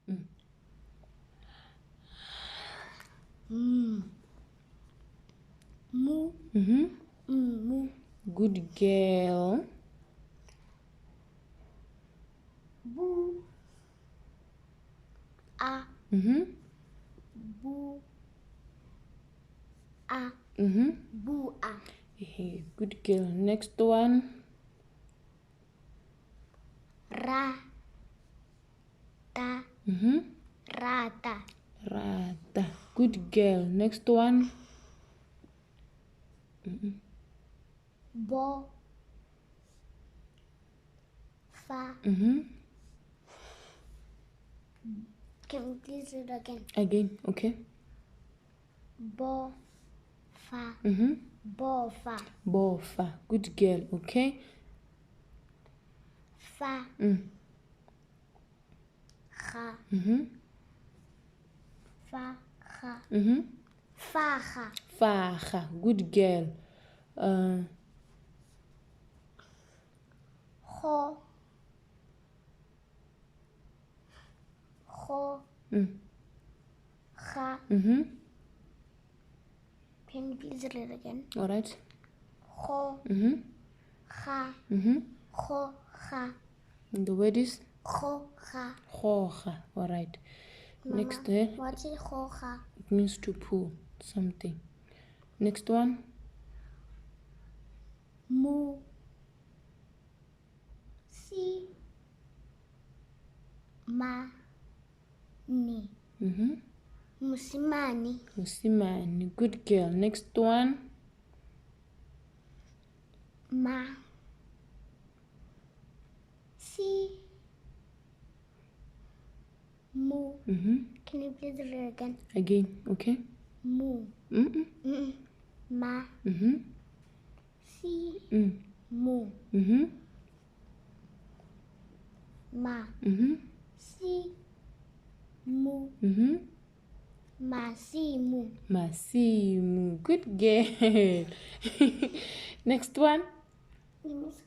Mm. Mu. Mm-hmm. Mu. Good girl. Bu. A. Mm-hmm. Bu. A. Mm-hmm. Bu. A. Hey, good girl. Next one. Ra. Ta. Mm-hmm. Rata. Rata. Good girl. Next one. Mm-hmm. Bo. Fa. Mm-hmm. Can we please read again? Again, okay. Bo. Fa. Mm-hmm. Bo. Fa. Bofa. Good girl, okay. Fa. Ga. Mm-hmm. Fa. Ga. Mm-hmm. Fa. Ga. Faga. Good girl. Go. Go. Ga. Mm-hmm. Can you please read again? All right. Go. Mm-hmm. Ga. Mm-hmm. Go. Ga. And the word is Go. Ga. hoga. All right. Mama, Next there, what is go. Ga? it means to pull something. Next one. Mu. Si. Ma. Ni. Mm-hmm. Musimani. Musimani. Good girl. Next one. Ma. Si. Mu. Mm-hmm. Can you please read again? Again, okay. Mu. Mm-mm. Ma. Mm-hmm. Si. Mm. Mu. Mm-hmm. Ma. Mm-hmm. Si. Mu. Mm-hmm. Masimu. Masimu. Good girl. Next one. Miss